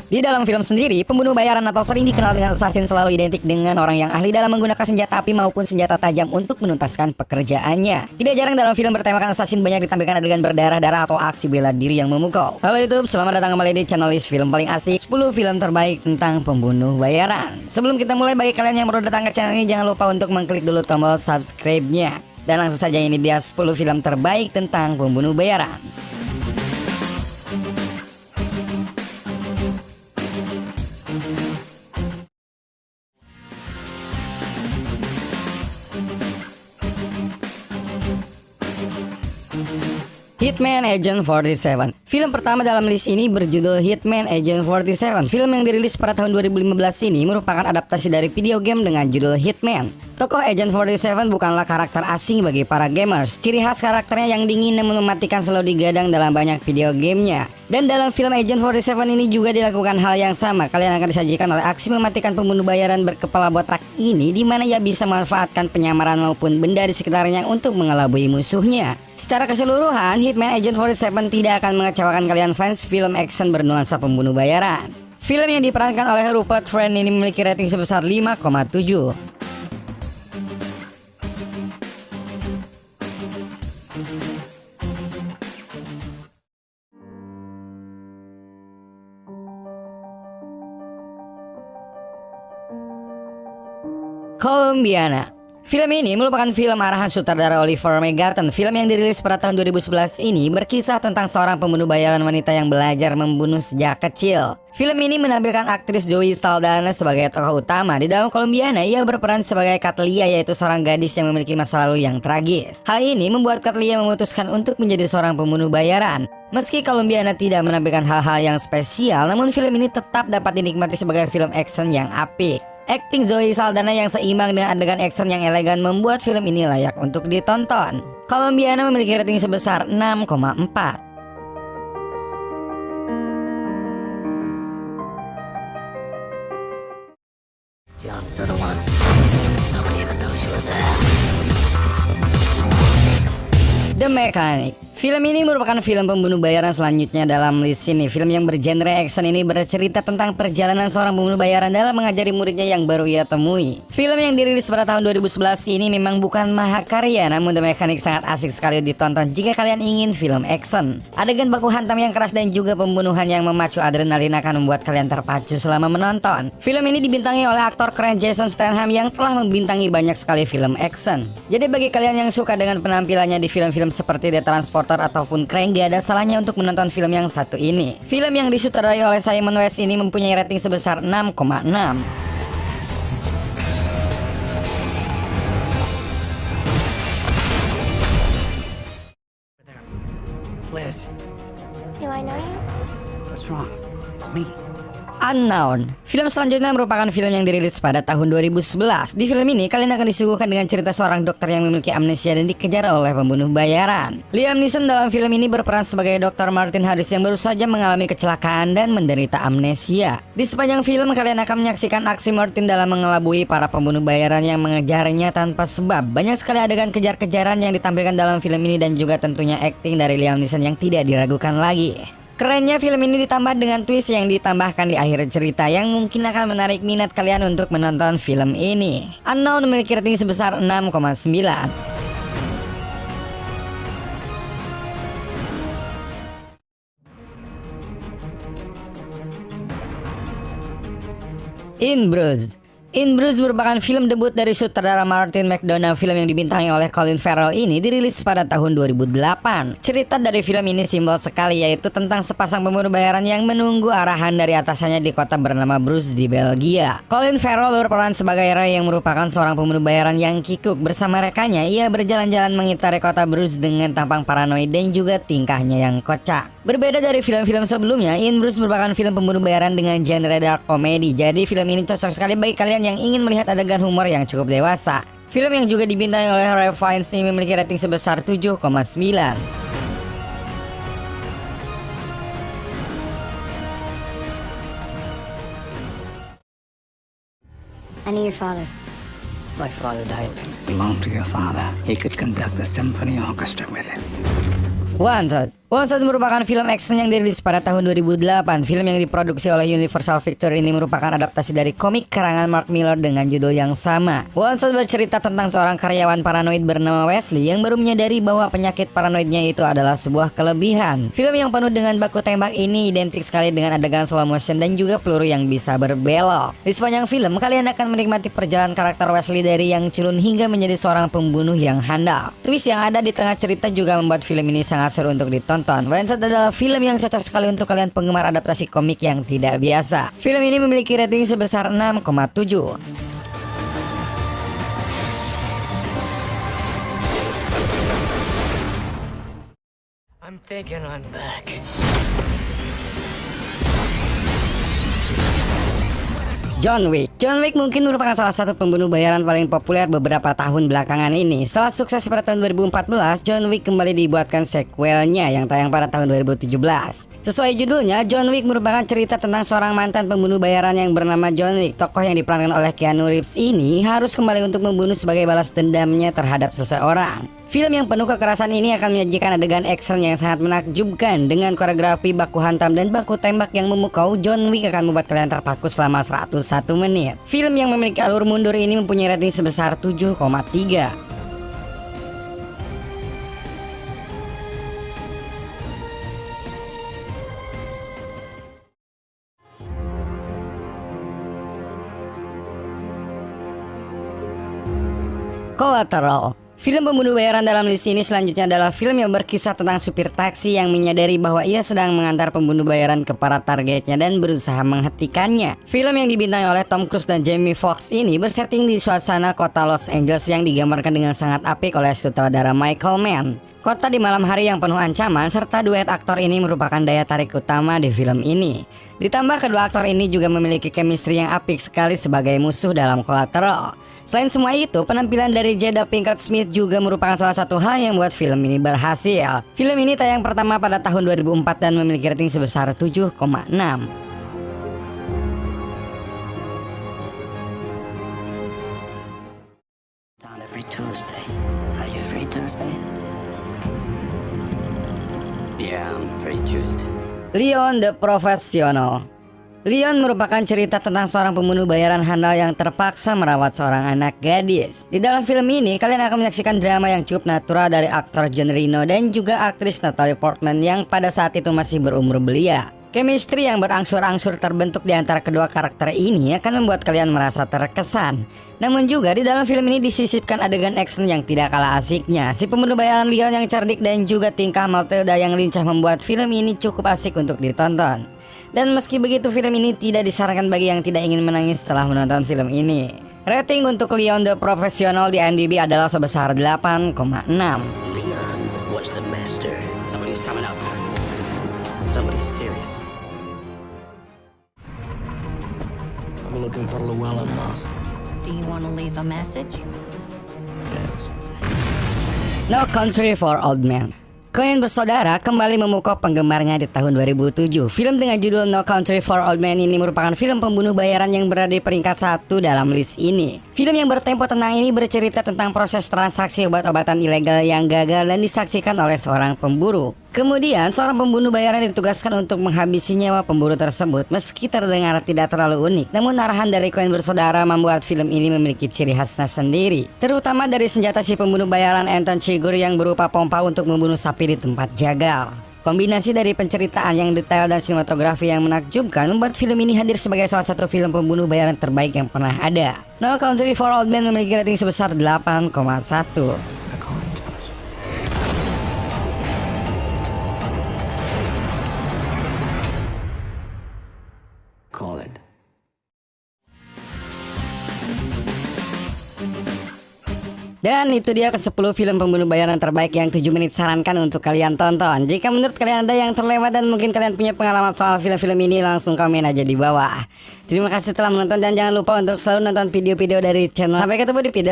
Di dalam film sendiri, pembunuh bayaran atau sering dikenal dengan assassin selalu identik dengan orang yang ahli dalam menggunakan senjata api maupun senjata tajam untuk menuntaskan pekerjaannya. Tidak jarang dalam film bertemakan assassin banyak ditampilkan adegan berdarah-darah atau aksi bela diri yang memukau. Halo YouTube, selamat datang kembali di channel list film paling asik 10 film terbaik tentang pembunuh bayaran. Sebelum kita mulai, bagi kalian yang baru datang ke channel ini, jangan lupa untuk mengklik dulu tombol subscribe-nya. Dan langsung saja, ini dia 10 film terbaik tentang pembunuh bayaran. Hitman Agent 47. Film pertama dalam list ini berjudul Hitman Agent 47. Film yang dirilis pada tahun 2015 ini merupakan adaptasi dari video game dengan judul Hitman. Tokoh Agent 47 bukanlah karakter asing bagi para gamers. Ciri khas karakternya yang dingin dan mematikan selalu digadang dalam banyak video gamenya. Dan dalam film Agent 47 ini juga dilakukan hal yang sama. Kalian akan disajikan oleh aksi mematikan pembunuh bayaran berkepala botak ini, di mana ia bisa memanfaatkan penyamaran maupun benda di sekitarnya untuk mengelabui musuhnya. Secara keseluruhan, Hitman Agent 47 tidak akan mengecewakan kalian fans film action bernuansa pembunuh bayaran. Film yang diperankan oleh Rupert Friend ini memiliki rating sebesar 5,7. Colombiana. Film ini merupakan film arahan sutradara Oliver Megaten. Film yang dirilis pada tahun 2011 ini berkisah tentang seorang pembunuh bayaran wanita yang belajar membunuh sejak kecil. Film ini menampilkan aktris Zoe Saldana sebagai tokoh utama. Di dalam Colombiana, ia berperan sebagai Katlia, yaitu seorang gadis yang memiliki masa lalu yang tragis. Hal ini membuat Katlia memutuskan untuk menjadi seorang pembunuh bayaran. Meski Colombiana tidak menampilkan hal-hal yang spesial, namun film ini tetap dapat dinikmati sebagai film action yang apik. Akting Zoe Saldana yang seimbang dengan adegan action yang elegan membuat film ini layak untuk ditonton. Colombiana memiliki rating sebesar 6,4. The Mechanic. Film ini merupakan film pembunuh bayaran selanjutnya dalam list ini. Film yang bergenre action ini bercerita tentang perjalanan seorang pembunuh bayaran dalam mengajari muridnya yang baru ia temui. Film yang dirilis pada tahun 2011 ini memang bukan mahakarya, namun The Mechanic sangat asik sekali ditonton jika kalian ingin film action. Adegan baku hantam yang keras dan juga pembunuhan yang memacu adrenalin akan membuat kalian terpacu selama menonton. Film ini dibintangi oleh aktor keren Jason Statham yang telah membintangi banyak sekali film action. Jadi bagi kalian yang suka dengan penampilannya di film-film seperti The Transporter ataupun Crank, gak ada salahnya untuk menonton film yang satu ini. Film yang disutradarai oleh Simon West ini mempunyai rating sebesar 6,6. Liz, Do I know you? what's wrong? It's me. Unknown. Film selanjutnya merupakan film yang dirilis pada tahun 2011. Di film ini kalian akan disuguhkan dengan cerita seorang dokter yang memiliki amnesia dan dikejar oleh pembunuh bayaran. Liam Neeson dalam film ini berperan sebagai Dr. Martin Harris yang baru saja mengalami kecelakaan dan menderita amnesia. Di sepanjang film kalian akan menyaksikan aksi Martin dalam mengelabui para pembunuh bayaran yang mengejarnya tanpa sebab. Banyak sekali adegan kejar-kejaran yang ditampilkan dalam film ini dan juga tentunya akting dari Liam Neeson yang tidak diragukan lagi. Kerennya film ini ditambah dengan twist yang ditambahkan di akhir cerita yang mungkin akan menarik minat kalian untuk menonton film ini. Unknown memiliki rating sebesar 6,9. In Bruges. In Bruges merupakan film debut dari sutradara Martin McDonagh. Film yang dibintangi oleh Colin Farrell ini dirilis pada tahun 2008. Cerita dari film ini simpel sekali, yaitu tentang sepasang pembunuh bayaran yang menunggu arahan dari atasannya di kota bernama Bruges di Belgia. Colin Farrell berperan sebagai Ray yang merupakan seorang pembunuh bayaran yang kikuk. Bersama rekannya, ia berjalan-jalan mengitari kota Bruges dengan tampang paranoid dan juga tingkahnya yang kocak. Berbeda dari film-film sebelumnya, In Bruges merupakan film pembunuh bayaran dengan genre dark comedy. Jadi film ini cocok sekali bagi kalian yang ingin melihat adegan humor yang cukup dewasa. Film yang juga dibintangi oleh Ralph Fiennes ini memiliki rating sebesar 7,9. I knew your father. My father died. Belonged to your father. He could conduct the symphony orchestra with him. Wanted. Once merupakan film action yang dirilis pada tahun 2008. Film yang diproduksi oleh Universal Pictures ini merupakan adaptasi dari komik karangan Mark Millar dengan judul yang sama. Once bercerita tentang seorang karyawan paranoid bernama Wesley yang baru menyadari bahwa penyakit paranoidnya itu adalah sebuah kelebihan. Film yang penuh dengan baku tembak ini identik sekali dengan adegan slow motion dan juga peluru yang bisa berbelok. Di sepanjang film, kalian akan menikmati perjalanan karakter Wesley dari yang culun hingga menjadi seorang pembunuh yang handal. Twist yang ada di tengah cerita juga membuat film ini sangat seru untuk ditonton. Wednesday adalah film yang cocok sekali untuk kalian penggemar adaptasi komik yang tidak biasa. Film ini memiliki rating sebesar 6,7. I'm thinking I'm back. John Wick mungkin merupakan salah satu pembunuh bayaran paling populer beberapa tahun belakangan ini. Setelah sukses pada tahun 2014, John Wick kembali dibuatkan sequelnya yang tayang pada tahun 2017. Sesuai judulnya, John Wick merupakan cerita tentang seorang mantan pembunuh bayaran yang bernama John Wick. Tokoh yang diperankan oleh Keanu Reeves ini harus kembali untuk membunuh sebagai balas dendamnya terhadap seseorang. Film yang penuh kekerasan ini akan menyajikan adegan action yang sangat menakjubkan dengan koreografi baku hantam dan baku tembak yang memukau. John Wick akan membuat kalian terpaku selama 101 menit. Film yang memiliki alur mundur ini mempunyai rating sebesar 7,3. Collateral. Film pembunuh bayaran dalam list ini selanjutnya adalah film yang berkisah tentang supir taksi yang menyadari bahwa ia sedang mengantar pembunuh bayaran ke para targetnya dan berusaha menghentikannya. Film yang dibintangi oleh Tom Cruise dan Jamie Foxx ini bersetting di suasana kota Los Angeles yang digambarkan dengan sangat apik oleh sutradara Michael Mann. Kota di malam hari yang penuh ancaman serta duet aktor ini merupakan daya tarik utama di film ini. Ditambah kedua aktor ini juga memiliki chemistry yang apik sekali sebagai musuh dalam Collateral. Selain semua itu, penampilan dari Jada Pinkett Smith juga merupakan salah satu hal yang membuat film ini berhasil. Film ini tayang pertama pada tahun 2004 dan memiliki rating sebesar 7,6. Down every Tuesday. Are you free Tuesday? Yeah, I'm free Tuesday. Leon the Professional. Leon merupakan cerita tentang seorang pembunuh bayaran handal yang terpaksa merawat seorang anak gadis. Di dalam film ini, kalian akan menyaksikan drama yang cukup natural dari aktor Jean Reno dan juga aktris Natalie Portman yang pada saat itu masih berumur belia. Chemistry yang berangsur-angsur terbentuk di antara kedua karakter ini akan membuat kalian merasa terkesan. Namun juga di dalam film ini disisipkan adegan action yang tidak kalah asiknya. Si pembunuh bayaran Leon yang cerdik dan juga tingkah Matilda yang lincah membuat film ini cukup asik untuk ditonton. Dan meski begitu, film ini tidak disarankan bagi yang tidak ingin menangis setelah menonton film ini. Rating untuk Leon the Professional di IMDb adalah sebesar 8,6. Leon was the master. Somebody's coming up. Somebody's serious. I'm looking for Llewellyn Moss. Do you want to leave a message? Yes. No Country for Old Men. Coen bersaudara kembali memukau penggemarnya di tahun 2007. Film dengan judul No Country for Old Men ini merupakan film pembunuh bayaran yang berada di peringkat 1 dalam list ini. Film yang bertempo tenang ini bercerita tentang proses transaksi obat-obatan ilegal yang gagal dan disaksikan oleh seorang pemburu. Kemudian seorang pembunuh bayaran ditugaskan untuk menghabisi nyawa pemburu tersebut. Meski terdengar tidak terlalu unik, namun arahan dari Coen bersaudara membuat film ini memiliki ciri khasnya sendiri. Terutama dari senjata si pembunuh bayaran Anton Chigurh yang berupa pompa untuk membunuh sapi di tempat jagal. Kombinasi dari penceritaan yang detail dan sinematografi yang menakjubkan membuat film ini hadir sebagai salah satu film pembunuh bayaran terbaik yang pernah ada. No Country for Old Men memiliki rating sebesar 8,1. Call it. Dan itu dia ke-10 film pembunuh bayaran terbaik yang 7 menit sarankan untuk kalian tonton. Jika menurut kalian ada yang terlewat dan mungkin kalian punya pengalaman soal film-film ini, langsung komen aja di bawah. Terima kasih telah menonton dan jangan lupa untuk selalu nonton video-video dari channel. Sampai ketemu di video